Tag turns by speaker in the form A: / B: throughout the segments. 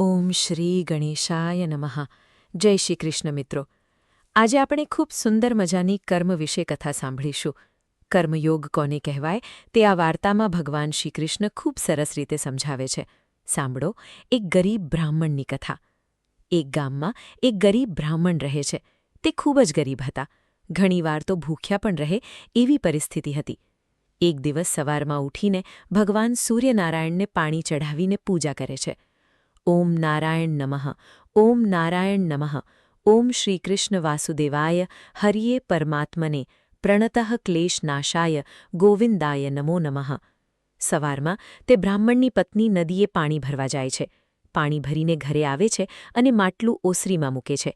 A: ઓમ શ્રી ગણેશાય નમઃ. જય શ્રી કૃષ્ણ મિત્રો. આજે આપણે ખૂબ સુંદર મજાની કર્મ વિશે કથા સાંભળીશું. કર્મયોગ કોને કહેવાય તે આ વાર્તામાં ભગવાન શ્રીકૃષ્ણ ખૂબ સરસ રીતે સમજાવે છે. સાંભળો, એક ગરીબ બ્રાહ્મણની કથા. એક ગામમાં એક ગરીબ બ્રાહ્મણ રહે છે. તે ખૂબ જ ગરીબ હતા. ઘણીવાર તો ભૂખ્યા પણ રહે એવી પરિસ્થિતિ હતી. એક દિવસ સવારમાં ઉઠીને ભગવાન સૂર્યનારાયણને પાણી ચઢાવીને પૂજા કરે છે. ઓમ નારાયણ નમઃ, ઓમ નારાયણ નમઃ, ઓમ શ્રીકૃષ્ણ વાસુદેવાય હરિયે પરમાત્મને પ્રણતઃ ક્લેશનાશાય ગોવિંદાય નમો નમઃ. સવારમાં તે બ્રાહ્મણની પત્ની નદીએ પાણી ભરવા જાય છે. પાણી ભરીને ઘરે આવે છે અને માટલું ઓસરીમાં મૂકે છે.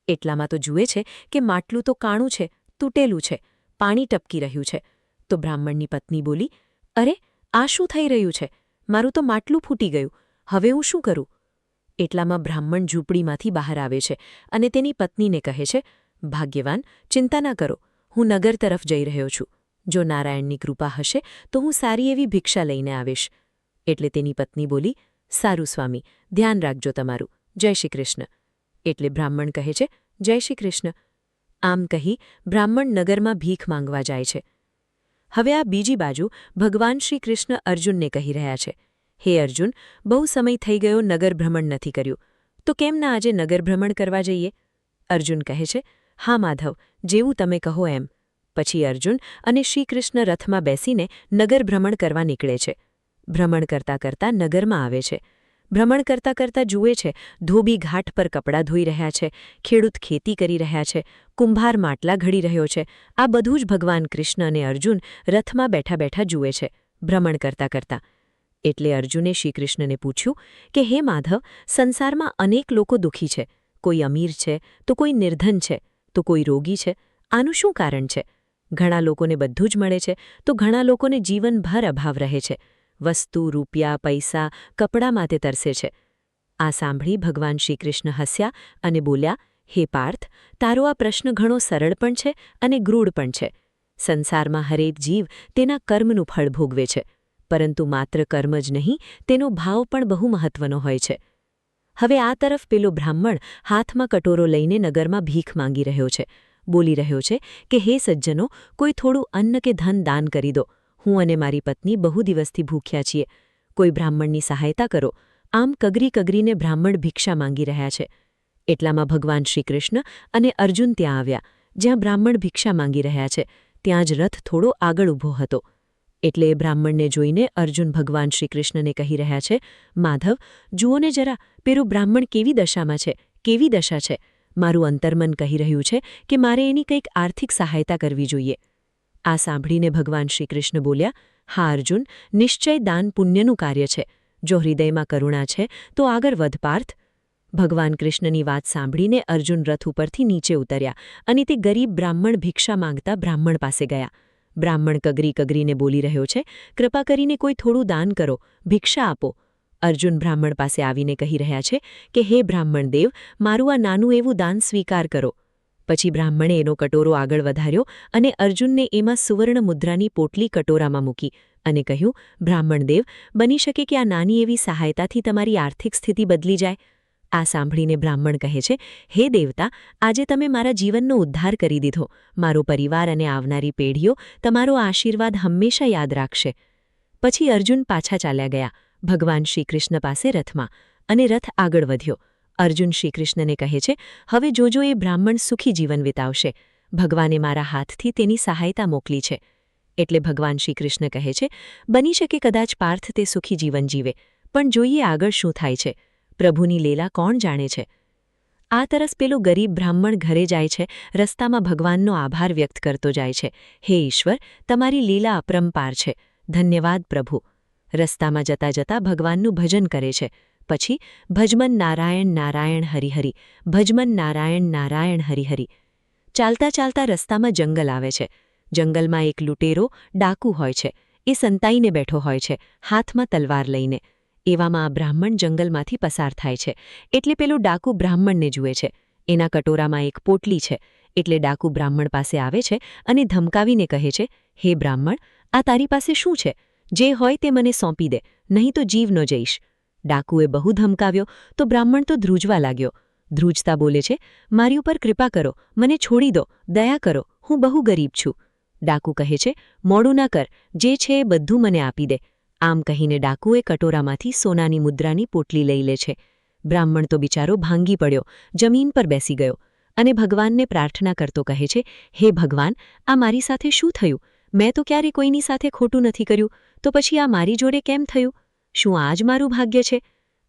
A: એટલામાં તો જુએ છે કે માટલું તો કાણું છે, તૂટેલું છે, પાણી ટપકી રહ્યું છે. તો બ્રાહ્મણની પત્ની બોલી, અરે, આ શું થઈ રહ્યું છે? મારું તો માટલું ફૂટી ગયું. હવે હું શું કરું? એટલામાં બ્રાહ્મણ ઝૂંપડીમાંથી બહાર આવે છે અને તેની પત્નીને કહે છે, ભાગ્યવાન, ચિંતા ના કરો, હું નગર તરફ જઈ રહ્યો છું. જો નારાયણની કૃપા હશે તો હું સારી એવી ભિક્ષા લઈને આવીશ. એટલે તેની પત્ની બોલી, સારું સ્વામી, ધ્યાન રાખજો તમારું. જય શ્રી કૃષ્ણ. એટલે બ્રાહ્મણ કહે છે, જય શ્રી કૃષ્ણ. આમ કહી બ્રાહ્મણ નગરમાં ભીખ માંગવા જાય છે. હવે આ બીજી બાજુ ભગવાન શ્રી કૃષ્ણ અર્જુનને કહી રહ્યા છે, હે અર્જુન, બહુ સમય થઈ ગયો નગર ભ્રમણ નથી કર્યું, તો કેમ ના આજે નગર ભ્રમણ કરવા જઈએ? અર્જુન કહે છે, હા માધવ, જેવું તમે કહો એમ. પછી અર્જુન અને શ્રીકૃષ્ણ રથમાં બેસીને નગર ભ્રમણ કરવા નીકળે છે. ભ્રમણ કરતાં કરતાં નગરમાં આવે છે. ભ્રમણ કરતાં કરતાં જુએ છે, ધોબી ઘાટ પર કપડાં ધોઈ રહ્યા છે, ખેડૂત ખેતી કરી રહ્યા છે, કુંભાર માટલા ઘડી રહ્યો છે. આ બધું જ ભગવાન કૃષ્ણ અને અર્જુન રથમાં બેઠા બેઠા જુએ છે, ભ્રમણ કરતાં કરતાં. એટલે અર્જુને શ્રીકૃષ્ણને પૂછ્યું કે હે માધવ, સંસારમાં અનેક લોકો દુઃખી છે. કોઈ અમીર છે, તો કોઈ નિર્ધન છે, તો કોઈ રોગી છે. આનું શું કારણ છે? ઘણા લોકોને બધું જ મળે છે, તો ઘણા લોકોને જીવનભર અભાવ રહે છે. વસ્તુ, રૂપિયા, પૈસા, કપડાં માટે તરસે છે. આ સાંભળી ભગવાન શ્રીકૃષ્ણ હસ્યા અને બોલ્યા, હે પાર્થ, તારો આ પ્રશ્ન ઘણો સરળ પણ છે અને ગૂઢ પણ છે. સંસારમાં હરેક જીવ તેના કર્મનું ફળ ભોગવે છે. પરંતુ માત્ર કર્મ જ નહીં, તેનો ભાવ પણ બહુ મહત્વનો હોય છે. હવે આ તરફ પેલો બ્રાહ્મણ હાથમાં કટોરો લઈને નગરમાં ભીખ માંગી રહ્યો છે. બોલી રહ્યો છે કે હે સજ્જનો, કોઈ થોડું અન્ન કે ધન દાન કરી દો. હું અને મારી પત્ની બહુ દિવસથી ભૂખ્યા છીએ. કોઈ બ્રાહ્મણની સહાયતા કરો. આમ કગરી કગરીને બ્રાહ્મણ ભિક્ષા માંગી રહ્યા છે. એટલામાં ભગવાન શ્રીકૃષ્ણ અને અર્જુન ત્યાં આવ્યા. જ્યાં બ્રાહ્મણ ભિક્ષા માંગી રહ્યા છે ત્યાં જ રથ થોડો આગળ ઊભો હતો. એટલે એ બ્રાહ્મણને જોઈને અર્જુન ભગવાન શ્રીકૃષ્ણને કહી રહ્યા છે, માધવ, જુઓને જરા, પેલું બ્રાહ્મણ કેવી દશામાં છે, કેવી દશા છે. મારું અંતર્મન કહી રહ્યું છે કે મારે એની કંઈક આર્થિક સહાયતા કરવી જોઈએ. આ સાંભળીને ભગવાન શ્રીકૃષ્ણ બોલ્યા, હા અર્જુન, નિશ્ચય દાન પુણ્યનું કાર્ય છે. જો હૃદયમાં કરુણા છે તો આગળ વધ પાર્થ. ભગવાન કૃષ્ણની વાત સાંભળીને અર્જુન રથ ઉપરથી નીચે ઉતર્યા અને તે ગરીબ બ્રાહ્મણ ભિક્ષા માંગતા બ્રાહ્મણ પાસે ગયા. બ્રાહ્મણ કગરી કગરીને બોલી રહ્યો છે, કૃપા કરીને કોઈ થોડું દાન કરો, ભિક્ષા આપો. અર્જુન બ્રાહ્મણ પાસે આવીને કહી રહ્યા છે કે હે બ્રાહ્મણ દેવ, મારું આ નાનું એવું દાન સ્વીકાર કરો. પછી બ્રાહ્મણે એનો કટોરો આગળ વધાર્યો અને અર્જુનને એમાં સુવર્ણ મુદ્રાની પોટલી કટોરામાં મૂકી અને કહ્યું, બ્રાહ્મણ દેવ, બની શકે કે આ નાની એવી સહાયતાથી તમારી આર્થિક સ્થિતિ બદલી જાય. આ સાંભળીને બ્રાહ્મણ કહે છે, હે દેવતા, આજે તમે મારા જીવનનો ઉદ્ધાર કરી દીધો. મારો પરિવાર અને આવનારી પેઢીઓ તમારો આશીર્વાદ હંમેશા યાદ રાખશે. પછી અર્જુન પાછા ચાલ્યા ગયા ભગવાન શ્રીકૃષ્ણ પાસે રથમાં, અને રથ આગળ વધ્યો. અર્જુન શ્રીકૃષ્ણને કહે છે, હવે જોજો એ બ્રાહ્મણ સુખી જીવન વિતાવશે. ભગવાને મારા હાથથી તેની સહાયતા મોકલી છે. એટલે ભગવાન શ્રીકૃષ્ણ કહે છે, બની શકે કદાચ પાર્થ તે સુખી જીવન જીવે, પણ જોઈએ આગળ શું થાય છે. પ્રભુની લીલા કોણ જાણે છે. આ તરસ પેલો ગરીબ બ્રાહ્મણ ઘરે જાય છે. રસ્તામાં ભગવાનનો આભાર વ્યક્ત કરતો જાય છે, હે ઈશ્વર, તમારી લીલા અપરંપાર છે. ધન્યવાદ પ્રભુ. રસ્તામાં જતા જતા ભગવાનનું ભજન કરે છે. પછી ભજમન નારાયણ નારાયણ હરિહરિ, ભજમન નારાયણ નારાયણ હરિહરિ. ચાલતા ચાલતા રસ્તામાં જંગલ આવે છે. જંગલમાં એક લૂંટેરો, ડાકુ હોય છે. એ સંતાઈને બેઠો હોય છે, હાથમાં તલવાર લઈને. એવામાં આ બ્રાહ્મણ જંગલમાંથી પસાર થાય છે. એટલે પેલો ડાકુ બ્રાહ્મણને જુએ છે. એના કટોરામાં એક પોટલી છે. એટલે ડાકુ બ્રાહ્મણ પાસે આવે છે અને ધમકાવીને કહે છે, હે બ્રાહ્મણ, આ તારી પાસે શું છે? જે હોય તે મને સોંપી દે, નહીં તો જીવ ન જઈશ.
B: ડાકુએ બહુ ધમકાવ્યો તો બ્રાહ્મણ તો ધ્રુજવા લાગ્યો. ધ્રુજતા બોલે છે, મારી ઉપર કૃપા કરો, મને છોડી દો, દયા કરો, હું બહુ ગરીબ છું. ડાકુ કહે છે, મોડું ના કર, જે છે એ બધું મને આપી દે. આમ કહીને ડાકુએ કટોરામાંથી સોનાની મુદ્રાની પોટલી લઈ લે છે. બ્રાહ્મણ તો બિચારો ભાંગી પડ્યો, જમીન પર બેસી ગયો અને ભગવાનને પ્રાર્થના કરતો કહે છે, હે ભગવાન, આ મારી સાથે શું થયું? મેં તો ક્યારે કોઈની સાથે ખોટું નથી કર્યું, તો પછી આ મારી જોડે કેમ થયું? શું આ જ મારું ભાગ્ય છે?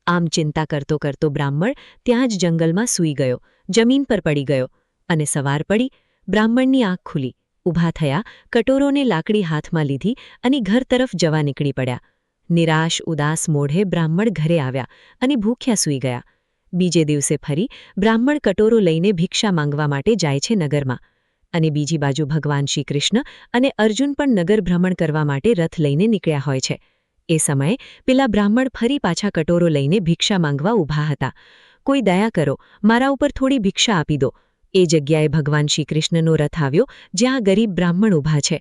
B: આમ ચિંતા કરતો કરતો બ્રાહ્મણ ત્યાં જ જંગલમાં સૂઈ ગયો, જમીન પર પડી ગયો. અને સવાર પડી, બ્રાહ્મણની આંખ ખુલી, ઊભા થયા, કટોરોને લાકડી હાથમાં લીધી અને ઘર તરફ જવા નીકળી પડ્યા. નિરાશ ઉદાસ મોઢે બ્રાહ્મણ ઘરે આવ્યા અને ભૂખ્યા સૂઈ ગયા. બીજે દિવસે ફરી બ્રાહ્મણ કટોરો લઈને ભિક્ષા માંગવા માટે જાય છે નગરમાં. અને બીજી બાજુ ભગવાન શ્રી કૃષ્ણ અને અર્જુન પણ નગર ભ્રમણ કરવા માટે રથ લઈને નીકળ્યા હોય છે. એ સમયે પેલા બ્રાહ્મણ ફરી પાછા કટોરો લઈને ભિક્ષા માંગવા ઊભા હતા. કોઈ દયા કરો, મારા ઉપર થોડી ભિક્ષા આપી દો. એ જગ્યાએ ભગવાન શ્રી કૃષ્ણનો રથ આવ્યો, જ્યાં ગરીબ બ્રાહ્મણ ઊભા છે.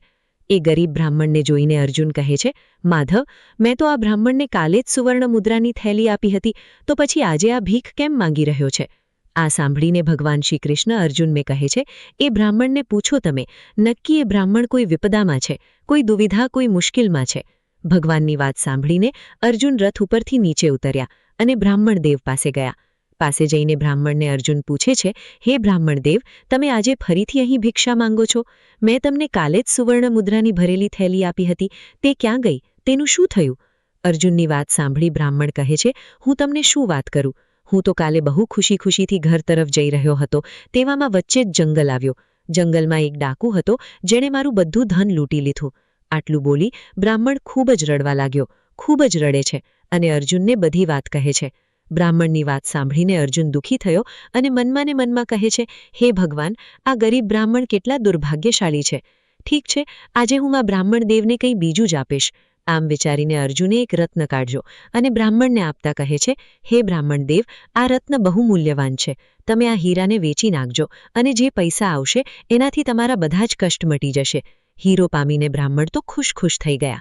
B: એ ગરીબ બ્રાહ્મણને જોઈને અર્જુન કહે છે, માધવ, મેં તો આ બ્રાહ્મણને કાલે જ સુવર્ણ મુદ્રાની થેલી આપી હતી, તો પછી આજે આ ભીખ કેમ માંગી રહ્યો છે? આ સાંભળીને ભગવાન શ્રી કૃષ્ણ અર્જુનને કહે છે, એ બ્રાહ્મણને પૂછો તમે, નક્કી એ બ્રાહ્મણ કોઈ વિપદામાં છે, કોઈ દુવિધા, કોઈ મુશ્કેલમાં છે. ભગવાનની વાત સાંભળીને અર્જુન રથ ઉપરથી નીચે ઉતર્યા અને બ્રાહ્મણ દેવ પાસે ગયા. પાસે જઈને બ્રાહ્મણને અર્જુન પૂછે છે, હે બ્રાહ્મણ દેવ, તમે આજે ફરીથી અહીં ભિક્ષા માંગો છો? મેં તમને કાલે જ સુવર્ણ મુદ્રાની ભરેલી થેલી આપી હતી, તે ક્યાં ગઈ? તેનું શું થયું? અર્જુનની વાત સાંભળી બ્રાહ્મણ કહે છે, હું તમને શું વાત કરું? હું તો કાલે બહુ ખુશીથી ઘર તરફ જઈ રહ્યો હતો, તેવામાં વચ્ચે જ જંગલ આવ્યો. જંગલમાં એક ડાકુ હતો, જેણે મારું બધું ધન લૂંટી લીધું. આટલું બોલી બ્રાહ્મણ ખૂબ જ રડવા લાગ્યો, ખૂબ જ રડે છે અને અર્જુનને બધી વાત કહે છે. બ્રાહ્મણની વાત સાંભળીને અર્જુન દુઃખી થયો અને મનમાં ને મનમાં કહે છે, હે ભગવાન, આ ગરીબ બ્રાહ્મણ કેટલા દુર્ભાગ્યશાળી છે. ઠીક છે, આજે હું આ બ્રાહ્મણ દેવને કંઈ બીજું જ આપીશ. આમ વિચારીને અર્જુને એક રત્ન કાઢ્યો અને બ્રાહ્મણને આપતા કહે છે, હે બ્રાહ્મણ દેવ, આ રત્ન બહુ મૂલ્યવાન છે. તમે આ હીરાને વેચી નાખજો અને જે પૈસા આવશે એનાથી તમારા બધા જ કષ્ટ મટી જશે. હીરો પામીને બ્રાહ્મણ તો ખુશ થઈ ગયા.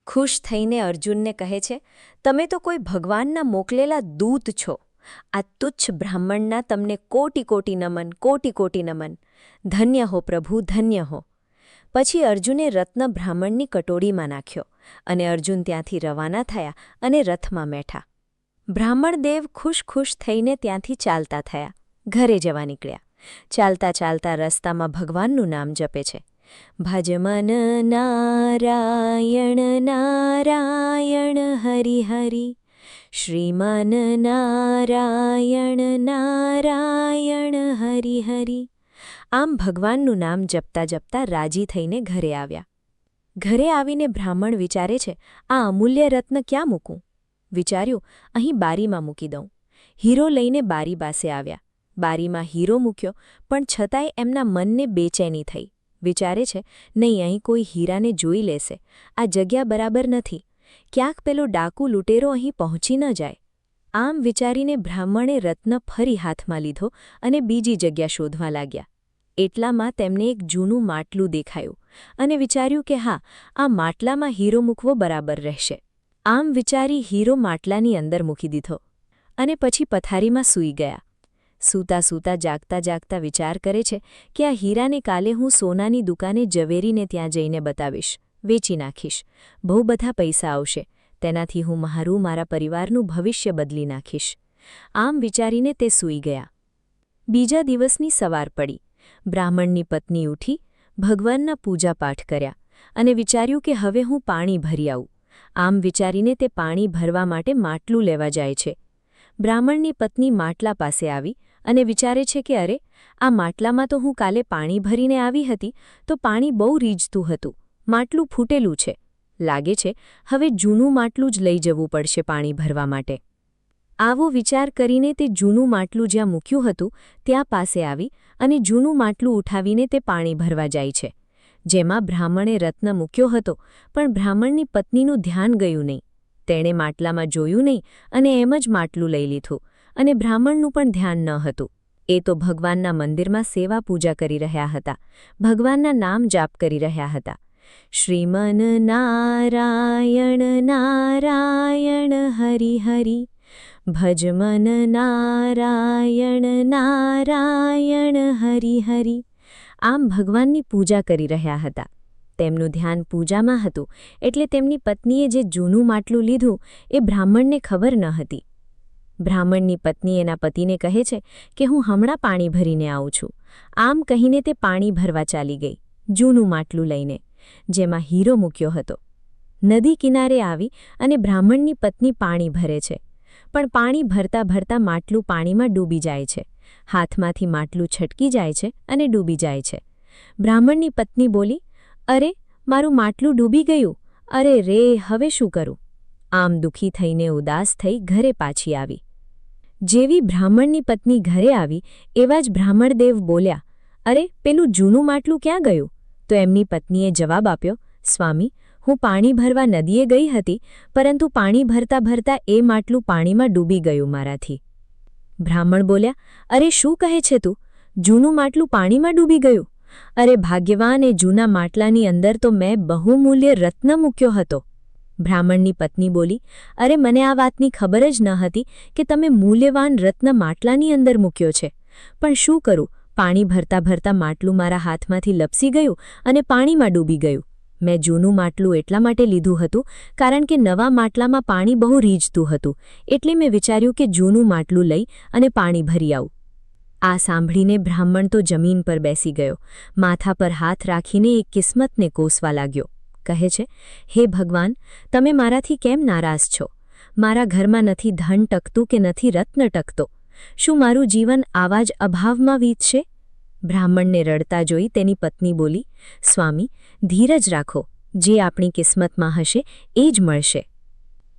A: ખુશ થઈને અર્જુનને કહે છે, તમે તો કોઈ ભગવાનના મોકલેલા દૂત છો. આ તુચ્છ બ્રાહ્મણના તમને કોટી કોટી નમન, કોટી કોટી નમન. ધન્ય હો પ્રભુ, ધન્ય હો. પછી અર્જુને રત્ન બ્રાહ્મણની કટોરીમાં નાખ્યો અને અર્જુન ત્યાંથી રવાના થયા અને રથમાં બેઠા. બ્રાહ્મણ દેવ ખુશ થઈને ત્યાંથી ચાલતા થયા, ઘરે જવા નીકળ્યા. ચાલતા ચાલતા રસ્તામાં ભગવાનનું નામ જપે છે. ભજ મન નારાયણ નારાયણ હરિ હરિ, શ્રીમન નારાયણ નારાયણ હરિ હરિ. આમ ભગવાનનું નામ જપતા જપતા રાજી થઈને ઘરે આવ્યા. ઘરે આવીને બ્રાહ્મણ વિચારે છે, આ અમૂલ્ય રત્ન ક્યાં મૂકું? વિચાર્યું, અહીં બારીમાં મૂકી દઉં. હીરો લઈને બારી પાસે આવ્યા. બારીમાં હીરો મૂક્યો, પણ છતાંય એમના મનને બેચેની થઈ. વિચારે છે, નહીં, અહીં કોઈ હીરાને જોઈ લેશે, આ જગ્યા બરાબર નથી, ક્યાંક પેલો ડાકુ લૂંટેરો અહીં પહોંચી ન જાય. આમ વિચારીને બ્રાહ્મણે રત્ન ફરી હાથમાં લીધો અને બીજી જગ્યા શોધવા લાગ્યા. એટલામાં તેમને એક જૂનું માટલું દેખાયું અને વિચાર્યું કે હા, આ માટલામાં હીરો મૂકવો બરાબર રહેશે. આમ વિચારી હીરો માટલાની અંદર મૂકી દીધો અને પછી પથારીમાં સૂઈ ગયા. સૂતા સૂતા જાગતા વિચાર કરે છે કે આ હીરાને કાલે હું સોનાની દુકાને ઝવેરીને ત્યાં જઈને બતાવીશ, વેચી નાખીશ. બહુ બધા પૈસા આવશે, તેનાથી હું મારા પરિવારનું ભવિષ્ય બદલી નાખીશ. આમ વિચારીને તે સૂઈ ગયા. બીજા દિવસની સવાર પડી. બ્રાહ્મણની પત્ની ઉઠી, ભગવાનના પૂજાપાઠ કર્યા અને વિચાર્યું કે હવે હું પાણી ભરી આવું. આમ વિચારીને તે પાણી ભરવા માટે માટલું લેવા જાય છે. બ્રાહ્મણની પત્ની માટલા પાસે આવી અને વિચારે છે કે અરે, આ માટલામાં તો હું કાલે પાણી ભરીને આવી હતી, તો પાણી બહુ રીઝતું હતું, માટલું ફૂટેલું છે. લાગે છે હવે જૂનું માટલું જ લઈ જવું પડશે પાણી ભરવા માટે. આવો વિચાર કરીને તે જૂનું માટલું જ્યાં મૂક્યું હતું ત્યાં પાસે આવી અને જૂનું માટલું ઉઠાવીને તે પાણી ભરવા જાય છે. જેમાં બ્રાહ્મણે રત્ન મૂક્યો હતો, પણ બ્રાહ્મણની પત્નીનું ધ્યાન ગયું નહીં. તેણે માટલામાં જોયું નહીં અને એમ જ માટલું લઈ લીધું અને બ્રાહ્મણનું પણ ધ્યાન ન હતું. એ તો ભગવાનના મંદિરમાં સેવા પૂજા કરી રહ્યા હતા, ભગવાનના નામ જાપ કરી રહ્યા હતા. શ્રીમન નારાયણ નારાયણ હરિ હરિ ભજમન નારાયણ નારાયણ હરિ હરિ. આમ ભગવાનની પૂજા કરી રહ્યા હતા. તેમનું ધ્યાન પૂજામાં હતું એટલે તેમની પત્નીએ જે જૂનું માટલું લીધું એ બ્રાહ્મણને ખબર ન હતી. બ્રાહ્મણની પત્ની એના પતિને કહે છે કે હું હમણાં પાણી ભરીને આવું છું. આમ કહીને તે પાણી ભરવા ચાલી ગઈ, જૂનું માટલું લઈને, જેમાં હીરો મૂક્યો હતો. નદી કિનારે આવી અને બ્રાહ્મણની પત્ની પાણી ભરે છે, પણ પાણી ભરતા ભરતા માટલું પાણીમાં ડૂબી જાય છે. હાથમાંથી માટલું છટકી જાય છે અને ડૂબી જાય છે. બ્રાહ્મણની પત્ની બોલી, અરે, મારું માટલું ડૂબી ગયું, અરે રે, હવે શું કરું? આમ દુઃખી થઈને ઉદાસ થઈ ઘરે પાછી આવી. જેવી બ્રાહ્મણની પત્ની ઘરે આવી એવા જ બ્રાહ્મણદેવ બોલ્યા, અરે, પેલું જૂનું માટલું ક્યાં ગયું? તો એમની પત્નીએ જવાબ આપ્યો, સ્વામી, હું પાણી ભરવા નદીએ ગઈ હતી, પરંતુ પાણી ભરતા ભરતા એ માટલું પાણીમાં ડૂબી ગયું મારાથી. બ્રાહ્મણ બોલ્યા, અરે, શું કહે છે તું? જૂનું માટલું પાણીમાં ડૂબી ગયું? અરે ભાગ્યવાન, એ જૂના માટલાની અંદર તો મેં બહુમૂલ્ય રત્ન મૂક્યો હતો. બ્રાહ્મણની પત્ની બોલી, અરે, મને આ વાતની ખબર જ ન હતી કે તમે મૂલ્યવાન રત્ન માટલાની અંદર મૂક્યો છે. પણ શું કરું, પાણી ભરતા ભરતા માટલું મારા હાથમાંથી લપસી ગયું અને પાણીમાં ડૂબી ગયું. મેં જૂનું માટલું એટલા માટે લીધું હતું કારણ કે નવા માટલામાં પાણી બહુ રીઝતું હતું, એટલે મેં વિચાર્યું કે જૂનું માટલું લઈ અને પાણી ભરી આવું. આ સાંભળીને બ્રાહ્મણ તો જમીન પર બેસી ગયો, માથા પર હાથ રાખીને એ કિસ્મતને કોસવા લાગ્યો. કહે છે, હે ભગવાન, તમે મારાથી કેમ નારાજ છો? મારા ઘરમાં નથી ધન ટકતું કે નથી રત્ન ટકતો. શું મારું જીવન આવા જ અભાવમાં વીતશે? બ્રાહ્મણને રડતા જોઈ તેની પત્ની બોલી, સ્વામી, ધીરજ રાખો, જે આપણી કિસ્મતમાં હશે એ જ મળશે.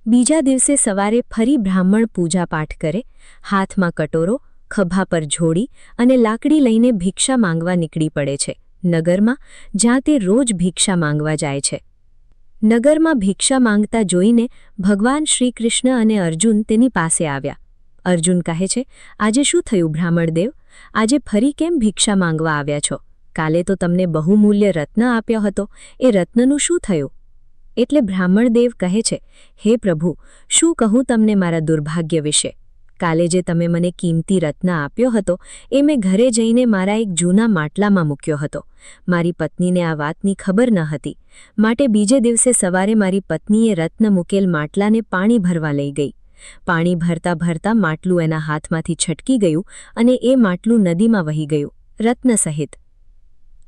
A: બીજા દિવસે સવારે ફરી બ્રાહ્મણ પૂજાપાઠ કરે, હાથમાં કટોરો, ખભા પર ઝોળી અને લાકડી લઈને ભિક્ષા માંગવા નીકળી પડે છે, નગરમાં, જ્યાં તે રોજ ભિક્ષા માંગવા જાય છે. નગરમાં ભિક્ષા માંગતા જોઈને ભગવાન શ્રીકૃષ્ણ અને અર્જુન તેની પાસે આવ્યા. અર્જુન કહે છે, આજે શું થયું બ્રાહ્મણદેવ? આજે ફરી કેમ ભિક્ષા માંગવા આવ્યા છો? કાલે તો તમને બહુમૂલ્ય રત્ન આપ્યો હતો, એ રત્નનું શું થયું? એટલે બ્રાહ્મણદેવ કહે છે, હે પ્રભુ, શું કહું તમને મારા દુર્ભાગ્ય વિશે? કાલે જે તમે મને કિંમતી રત્ન આપ્યો હતો એ મેં ઘરે જઈને મારા એક જૂના માટલામાં મૂક્યો હતો. મારી પત્નીને આ વાતની ખબર ન હતી, માટે બીજે દિવસે સવારે મારી પત્નીએ રત્ન મૂકેલ માટલાને પાણી ભરવા લઈ ગઈ. પાણી ભરતા ભરતા માટલું એના હાથમાંથી છટકી ગયું અને એ માટલું નદીમાં વહી ગયું, રત્ન સહિત.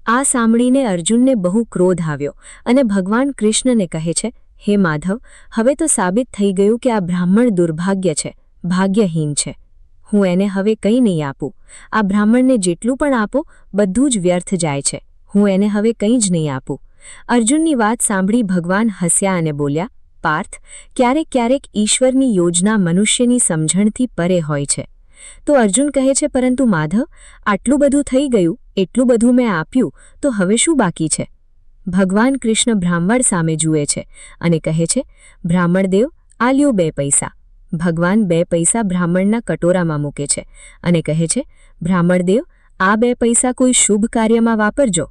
A: આ સાંભળીને અર્જુનને બહુ ક્રોધ આવ્યો અને ભગવાન કૃષ્ણને કહે છે, હે માધવ, હવે તો સાબિત થઈ ગયું કે આ બ્રાહ્મણ દુર્ભાગ્ય છે, ભાગ્યહીન છે. હું એને હવે કંઈ નહીં આપું. આ બ્રાહ્મણને જેટલું પણ આપો બધું જ વ્યર્થ જાય છે. હું એને હવે કંઈ જ નહીં આપું. અર્જુનની વાત સાંભળી ભગવાન હસ્યા અને બોલ્યા, પાર્થ, ક્યારેક ક્યારેક ઈશ્વરની યોજના મનુષ્યની સમજણથી પરે હોય છે. તો અર્જુન કહે છે, પરંતુ માધવ, આટલું બધું થઈ ગયું, એટલું બધું મેં આપ્યું, તો હવે શું બાકી છે? ભગવાન કૃષ્ણ બ્રાહ્મણ સામે જુએ છે અને કહે છે, બ્રાહ્મણદેવ, આ લ્યો 2 પૈસા. ભગવાન 2 પૈસા બ્રાહ્મણના કટોરામાં મૂકે છે અને કહે છે, બ્રાહ્મણદેવ, આ 2 પૈસા કોઈ શુભ કાર્યમાં વાપરજો.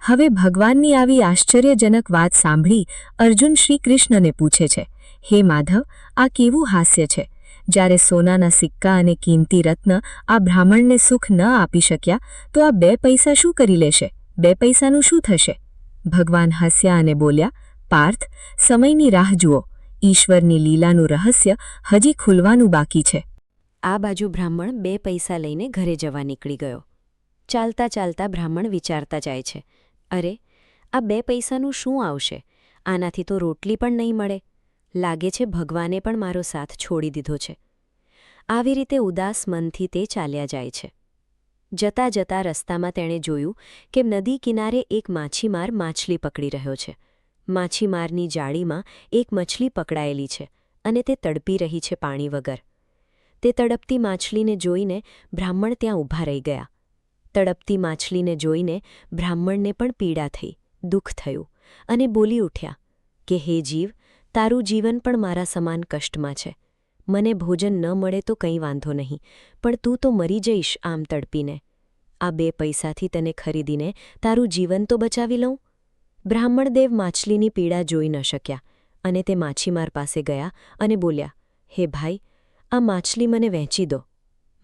A: હવે ભગવાનની આવી આશ્ચર્યજનક વાત સાંભળી અર્જુન શ્રીકૃષ્ણને પૂછે છે, હે માધવ, આ કેવું હાસ્ય છે? જ્યારે સોનાના સિક્કા અને કિંમતી રત્ન આ બ્રાહ્મણને સુખ ન આપી શક્યા, તો આ 2 પૈસા શું કરી લેશે? 2 પૈસાનું શું થશે? ભગવાન હસ્યા અને બોલ્યા, પાર્થ, સમયની રાહ જુઓ. ઈશ્વરની લીલાનું રહસ્ય હજી ખુલવાનું બાકી છે. આ બાજુ બ્રાહ્મણ 2 પૈસા લઈને ઘરે જવા નીકળી ગયો. ચાલતા ચાલતા બ્રાહ્મણ વિચારતા જાય છે, અરે, આ 2 પૈસાનું શું આવશે? આનાથી તો રોટલી પણ નહીં મળે. લાગે છે ભગવાને પણ મારો સાથ છોડી દીધો છે. આવી રીતે ઉદાસ મનથી તે ચાલ્યા જાય છે. જતા જતા રસ્તામાં તેણે જોયું કે નદી કિનારે એક માછીમાર માછલી પકડી રહ્યો છે. માછીમારની જાળીમાં એક મછલી પકડાયેલી છે અને તે તડપી રહી છે પાણી વગર. તે તડપતી માછલીને જોઈને બ્રાહ્મણ ત્યાં ઊભા રહી ગયા. તડપતી માછલીને જોઈને બ્રાહ્મણને પણ પીડા થઈ, દુઃખ થયું અને બોલી ઉઠ્યા કે હે જીવ, તારું જીવન પણ મારા સમાન કષ્ટમાં છે. મને ભોજન ન મળે તો કંઈ વાંધો નહીં, પણ તું તો મરી જઈશ આમ તડપીને. આ 2 પૈસાથી તને ખરીદીને તારું જીવન તો બચાવી લઉં.
B: બ્રાહ્મણદેવ માછલીની પીડા જોઈ ન શક્યા અને તે માછીમાર પાસે ગયા અને બોલ્યા, હે ભાઈ, આ માછલી મને વહેંચી દો.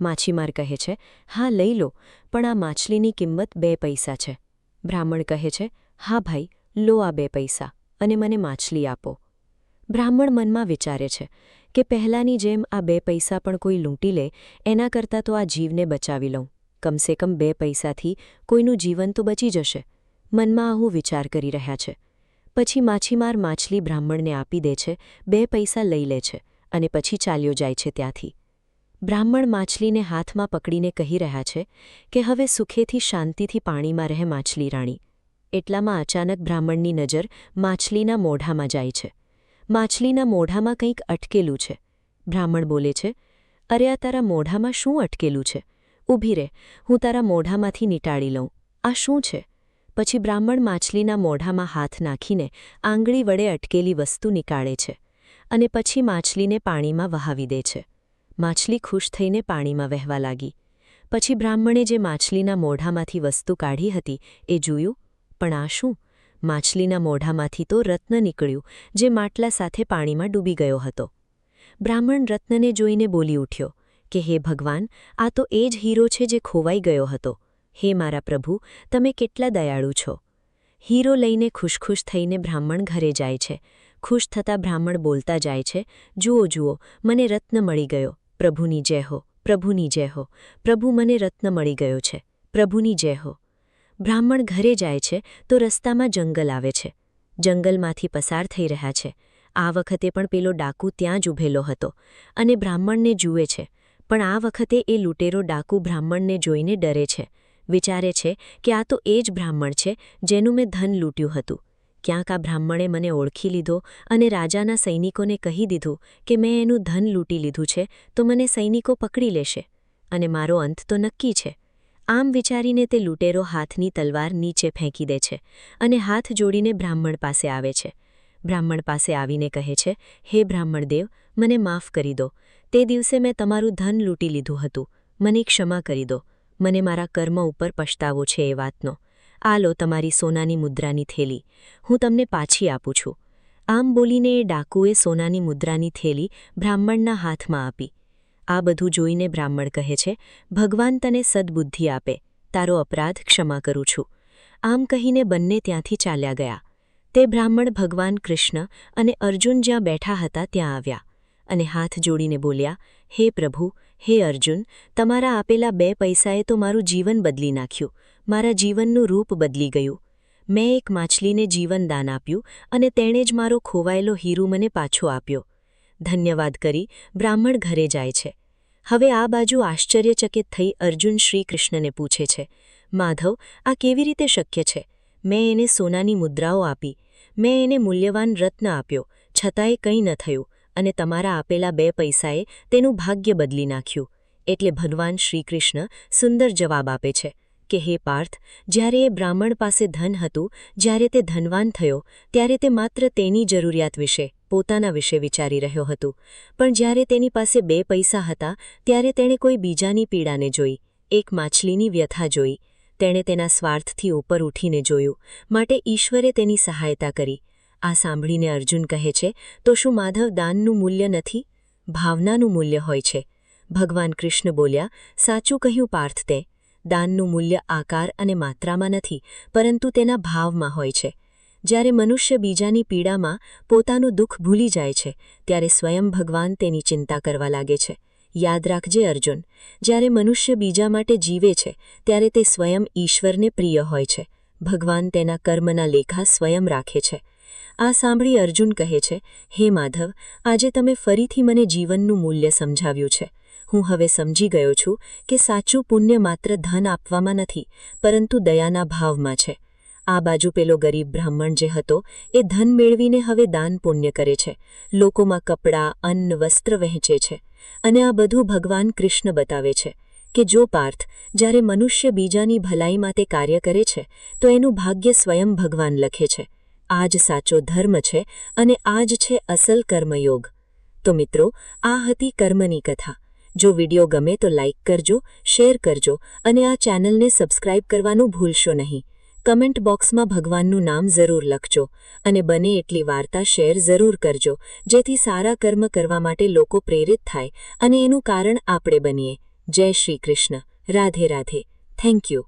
B: માછીમાર કહે છે, હા લઈ લો, પણ આ માછલીની કિંમત 2 પૈસા છે. બ્રાહ્મણ કહે છે, હા ભાઈ, લો આ 2 પૈસા અને મને માછલી આપો. બ્રાહ્મણ મનમાં વિચારે છે કે પહેલાંની જેમ આ 2 પૈસા પણ કોઈ લૂંટી લે એના કરતાં તો આ જીવને બચાવી લઉં. કમસે કમ 2 પૈસાથી કોઈનું જીવન તો બચી જશે. મનમાં આવું વિચાર કરી રહ્યા છે. પછી માછીમાર માછલી બ્રાહ્મણને આપી દે છે, 2 પૈસા લઈ લે છે અને પછી ચાલ્યો જાય છે ત્યાંથી. બ્રાહ્મણ માછલીને હાથમાં પકડીને કહી રહ્યા છે કે હવે સુખેથી શાંતિથી પાણીમાં રહે માછલી રાણી. એટલામાં અચાનક બ્રાહ્મણની નજર માછલીના મોઢામાં જાય છે. માછલીના મોઢામાં કંઈક અટકેલું છે. બ્રાહ્મણ બોલે છે, અરે આ તારા મોઢામાં શું અટકેલું છે? ઊભી રહે, હું તારા મોઢામાંથી નીટાળી લઉં. આ શું છે? પછી બ્રાહ્મણ માછલીના મોઢામાં હાથ નાખીને આંગળી વડે અટકેલી વસ્તુ નીકાળે છે અને પછી માછલીને પાણીમાં વહાવી દે છે. માછલી ખુશ થઈને પાણીમાં વહેવા લાગી. પછી બ્રાહ્મણે જે માછલીના મોઢામાંથી વસ્તુ કાઢી હતી એ જોયું, પણ આ શું? માછલીના મોઢામાંથી તો રત્ન નીકળ્યું જે માટલા સાથે પાણીમાં ડૂબી ગયો હતો. બ્રાહ્મણ રત્નને જોઈને બોલી ઉઠ્યો કે હે ભગવાન, આ તો એ જ હીરો છે જે ખોવાઈ ગયો હતો. હે મારા પ્રભુ, તમે કેટલા દયાળુ છો. હીરો લઈને ખુશ થઈને બ્રાહ્મણ ઘરે જાય છે. ખુશ થતા બ્રાહ્મણ બોલતા જાય છે, જુઓ જુઓ, મને રત્ન મળી ગયો. પ્રભુની જય હો, પ્રભુની જય હો. પ્રભુ, મને રત્ન મળી ગયો છે. પ્રભુની જય હો. બ્રાહ્મણ ઘરે જાય છે તો રસ્તામાં જંગલ આવે છે. જંગલમાંથી પસાર થઈ રહ્યા છે. આ વખતે પણ પેલો ડાકુ ત્યાં જ ઊભેલો હતો અને બ્રાહ્મણને જુએ છે. પણ આ વખતે એ લૂંટેરો ડાકુ બ્રાહ્મણને જોઈને ડરે છે. વિચારે છે કે આ તો એ જ બ્રાહ્મણ છે જેનું મેં ધન લૂંટ્યું હતું. ક્યાંક આ બ્રાહ્મણે મને ઓળખી લીધો અને રાજાના સૈનિકોને કહી દીધું કે મેં એનું ધન લૂંટી લીધું છે તો મને સૈનિકો પકડી લેશે અને મારો અંત તો નક્કી છે. આમ વિચારીને તે લૂંટેરો હાથની તલવાર નીચે ફેંકી દે છે અને હાથ જોડીને બ્રાહ્મણ પાસે આવે છે. બ્રાહ્મણ પાસે આવીને કહે છે, હે બ્રાહ્મણદેવ, મને માફ કરી દો. તે દિવસે મેં તમારું ધન લૂંટી લીધું હતું. મને ક્ષમા કરી દો. મને મારા કર્મ ઉપર પછતાવો છે એ વાતનો. આ લો તમારી સોનાની મુદ્રાની થેલી. હું તમને પાછી આપું છું. આમ બોલીને એ ડાકુએ સોનાની મુદ્રાની થેલી બ્રાહ્મણના હાથમાં આપી. આ બધું જોઈને બ્રાહ્મણ કહે છે, ભગવાન તને સદબુદ્ધિ આપે. તારો અપરાધ ક્ષમા કરું છું. આમ કહીને બંને ત્યાંથી ચાલ્યા ગયા. તે બ્રાહ્મણ ભગવાન કૃષ્ણ અને અર્જુન જ્યાં બેઠા હતા ત્યાં આવ્યા અને હાથ જોડીને બોલ્યા, હે પ્રભુ, હે અર્જુન, તમારા આપેલા 2 પૈસાએ તો મારું જીવન બદલી નાખ્યું. મારા જીવનનું રૂપ બદલી ગયું. મેં એક માછલીને જીવનદાન આપ્યું અને તેણે જ મારો ખોવાયેલો હીરો મને પાછો આપ્યો. ધન્યવાદ કરી બ્રાહ્મણ ઘરે જાય છે. હવે આ બાજુ આશ્ચર્યચકિત થઈ અર્જુન શ્રી કૃષ્ણને પૂછે છે, માધવ, આ કેવી રીતે શક્ય છે? મેં એને સોનાની મુદ્રાઓ આપી, મેં એને મૂલ્યવાન રત્ન આપ્યો, છતાંય કંઈ ન થયું અને તમારા આપેલા 2 પૈસાએ તેનું ભાગ્ય બદલી નાખ્યું. એટલે ભગવાન શ્રીકૃષ્ણ સુંદર જવાબ આપે છે કે હે પાર્થ, જ્યારે એ બ્રાહ્મણ પાસે ધન હતું, જ્યારે તે ધનવાન થયો, ત્યારે તે માત્ર તેની જરૂરિયાત વિશે, પોતાના વિશે વિચારી રહ્યો હતો. પણ જ્યારે તેની પાસે 2 પૈસા હતા, ત્યારે તેણે કોઈ બીજાની પીડાને જોઈ, એક માછલીની વ્યથા જોઈ. તેણે તેના સ્વાર્થથી ઉપર ઉઠીને જોયું, માટે ઈશ્વરે તેની સહાયતા કરી. આ સાંભળીને અર્જુન કહે છે, તો શું માધવ દાનનું મૂલ્ય નથી? ભાવનાનું મૂલ્ય હોય છે. ભગવાન કૃષ્ણ બોલ્યા, સાચું કહ્યું પાર્થ તે. દાનનું મૂલ્ય આકાર અને માત્રામાં નથી, પરંતુ તેના ભાવમાં હોય છે. જ્યારે મનુષ્ય બીજાની પીડામાં પોતાનું દુઃખ ભૂલી જાય છે, ત્યારે સ્વયં ભગવાન તેની ચિંતા કરવા લાગે છે. યાદ રાખજે અર્જુન, જ્યારે મનુષ્ય બીજા માટે જીવે છે, ત્યારે તે સ્વયં ઈશ્વરને પ્રિય હોય છે. ભગવાન તેના કર્મના લેખા સ્વયં રાખે છે. આ સાંભળી અર્જુન કહે છે, હે માધવ, આજે તમે ફરીથી મને જીવનનું મૂલ્ય સમજાવ્યું છે. હું હવે સમજી ગયો છું કે સાચું પુણ્ય માત્ર ધન આપવામાં નથી, પરંતુ દયાના ભાવમાં છે. આ બાજુ પેલો ગરીબ બ્રાહ્મણ જે હતો, એ ધન મેળવીને હવે દાન પુણ્ય કરે છે, લોકોમાં કપડાં, અન્ન, વસ્ત્ર વહેંચે છે. અને આ બધું ભગવાન કૃષ્ણ બતાવે છે કે જો પાર્થ, જ્યારે મનુષ્ય બીજાની ભલાઈ માટે કાર્ય કરે છે, તો એનું ભાગ્ય સ્વયં ભગવાન લખે છે. આ જ સાચો ધર્મ છે અને આ જ છે અસલ કર્મયોગ. તો મિત્રો, આ હતી કર્મની કથા. જો વિડીયો ગમે તો લાઇક કરજો, શેર કરજો અને આ ચેનલને સબસ્ક્રાઇબ કરવાનું ભૂલશો નહીં. કમેન્ટ બોક્સમાં ભગવાનનું નામ જરૂર લખજો અને બને એટલી વાર્તા શેર જરૂર કરજો, જેથી સારા કર્મ કરવા માટે લોકો પ્રેરિત થાય અને એનું કારણ આપણે બનીએ. જય શ્રી કૃષ્ણ. રાધે રાધે. Thank you.